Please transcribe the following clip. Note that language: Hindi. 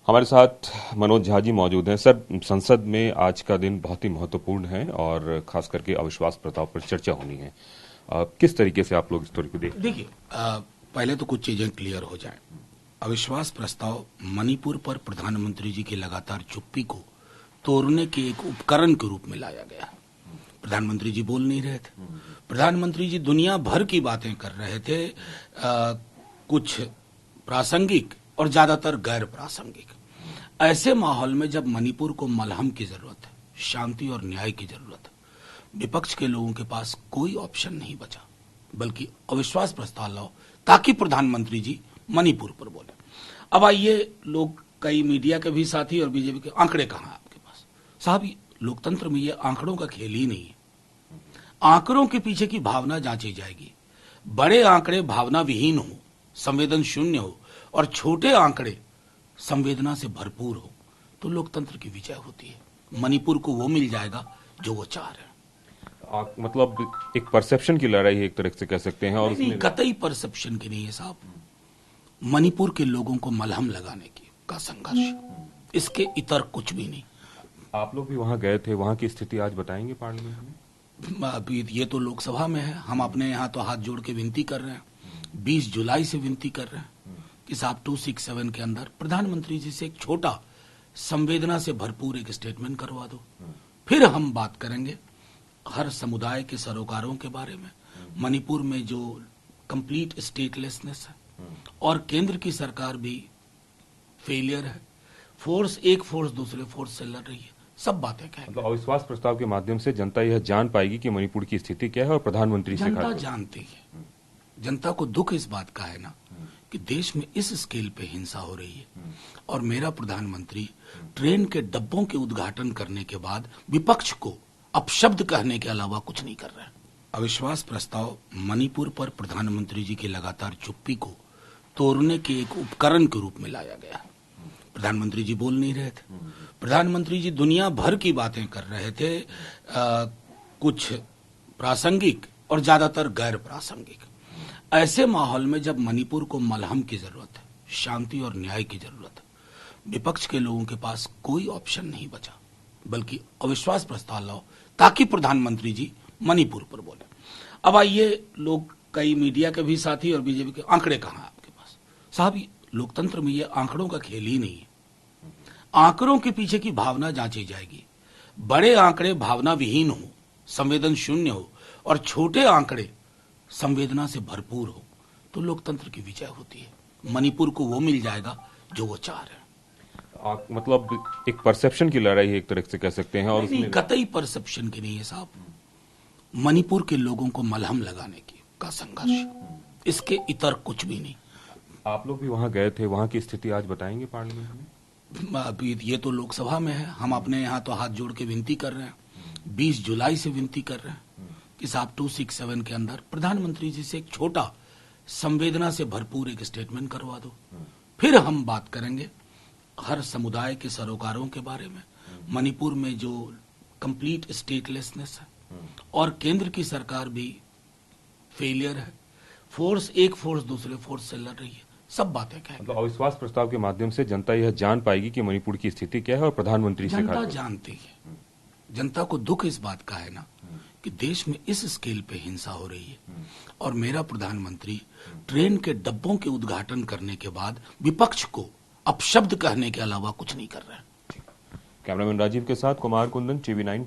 हमारे साथ मनोज झा जी मौजूद हैं। सर, संसद में आज का दिन बहुत ही महत्वपूर्ण है और खास करके अविश्वास प्रस्ताव पर चर्चा होनी है। किस तरीके से आप लोग इस स्टोरी को देखिए, पहले तो कुछ चीजें क्लियर हो जाएं। अविश्वास प्रस्ताव मणिपुर पर प्रधानमंत्री जी की लगातार चुप्पी को तोड़ने के एक उपकरण के रूप में लाया गया। प्रधानमंत्री जी बोल नहीं रहे थे, प्रधानमंत्री जी दुनिया भर की बातें कर रहे थे, कुछ प्रासंगिक और ज्यादातर गैर प्रासंगिक। ऐसे माहौल में जब मणिपुर को मलहम की जरूरत है, शांति और न्याय की जरूरत है, विपक्ष के लोगों के पास कोई ऑप्शन नहीं बचा बल्कि अविश्वास प्रस्ताव लाओ ताकि प्रधानमंत्री जी मणिपुर पर बोले। अब आइए, लोग कई मीडिया के भी साथी और बीजेपी के आंकड़े कहां हैं आपके पास? साहब, लोकतंत्र में ये आंकड़ों का खेल ही नहीं है। आंकड़ों के पीछे की भावना जांची जाएगी। बड़े आंकड़े भावना विहीन हो, संवेदन शून्य हो और छोटे आंकड़े संवेदना से भरपूर हो तो लोकतंत्र की विजय होती है। मणिपुर को वो मिल जाएगा जो वो चाह रहे हैं। मतलब एक परसेप्शन की लड़ाई है, एक तरह से कह सकते हैं। और नहीं, कतई परसेप्शन की नहीं है साहब। मणिपुर के लोगों को मलहम लगाने की का संघर्ष, इसके इतर कुछ भी नहीं। आप लोग भी वहां गए थे, वहां की स्थिति आज बताएंगे पार्लियामेंट में? अभी ये तो लोकसभा में है, हम अपने यहाँ तो हाथ जोड़ के विनती कर रहे हैं, 20 जुलाई से विनती कर रहे हैं कि साहब 267 के अंदर प्रधानमंत्री जी से एक छोटा संवेदना से भरपूर एक स्टेटमेंट करवा दो। फिर हम बात करेंगे हर समुदाय के सरोकारों के बारे में, मणिपुर में जो कंप्लीट स्टेटलेसनेस है और केंद्र की सरकार भी फेलियर है, एक फोर्स दूसरे फोर्स से लड़ रही है, सब बातें कहेंगे। मतलब अविश्वास प्रस्ताव के माध्यम से जनता यह जान पाएगी कि मणिपुर की स्थिति क्या है और प्रधानमंत्री से जनता जानती है। जनता को दुख इस बात का है ना कि देश में इस स्केल पे हिंसा हो रही है और मेरा प्रधानमंत्री ट्रेन के डब्बों के उद्घाटन करने के बाद विपक्ष को अपशब्द कहने के अलावा कुछ नहीं कर रहा है। अविश्वास प्रस्ताव मणिपुर पर प्रधानमंत्री जी की लगातार चुप्पी को तोड़ने के एक उपकरण के रूप में लाया गया। प्रधानमंत्री जी बोल नहीं रहे थे, प्रधानमंत्री जी दुनिया भर की बातें कर रहे थे, कुछ प्रासंगिक और ज्यादातर गैर प्रासंगिक। ऐसे माहौल में जब मणिपुर को मलहम की जरूरत है, शांति और न्याय की जरूरत है, विपक्ष के लोगों के पास कोई ऑप्शन नहीं बचा बल्कि अविश्वास प्रस्ताव लाओ ताकि प्रधानमंत्री जी मणिपुर पर बोले। अब आइए, लोग कई मीडिया के भी साथी और बीजेपी के आंकड़े कहां हैं आपके पास? साहब, लोकतंत्र में ये आंकड़ों का खेल ही नहीं है। आंकड़ों के पीछे की भावना जांची जाएगी। बड़े आंकड़े भावना विहीन हो, संवेदन शून्य हो और छोटे आंकड़े संवेदना से भरपूर हो तो लोकतंत्र की विजय होती है। मणिपुर को वो मिल जाएगा जो वो चाह रहे हैं। मतलब एक परसेप्शन की लड़ाई है, एक तरह से कह सकते हैं। और नहीं, कतई परसेप्शन की नहीं है साहब। मणिपुर के लोगों को मलहम लगाने की का संघर्ष, इसके इतर कुछ भी नहीं। आप लोग भी वहां गए थे, वहां की स्थिति आज बताएंगे पार्लियामेंट में? अभी ये तो लोकसभा में है, हम अपने यहाँ तो हाथ जोड़ के विनती कर रहे हैं, 20 जुलाई से विनती कर रहे हैं कि साहब 267 के अंदर प्रधानमंत्री जी से एक छोटा संवेदना से भरपूर एक स्टेटमेंट करवा दो। फिर हम बात करेंगे हर समुदाय के सरोकारों के बारे में, मणिपुर में जो कंप्लीट स्टेटलेसनेस है और केंद्र की सरकार भी फेलियर है, एक फोर्स दूसरे फोर्स से लड़ रही है, सब बातें कहेंगे। मतलब अविश्वास प्रस्ताव के माध्यम से जनता यह जान पाएगी कि मणिपुर की स्थिति क्या है और प्रधानमंत्री से जनता जानती है। जनता को दुख इस बात का है ना कि देश में इस स्केल पे हिंसा हो रही है और मेरा प्रधानमंत्री ट्रेन के डब्बों के उद्घाटन करने के बाद विपक्ष को अपशब्द कहने के अलावा कुछ नहीं कर रहा है। कैमरामैन राजीव के साथ कुमार कुंदन, TV9।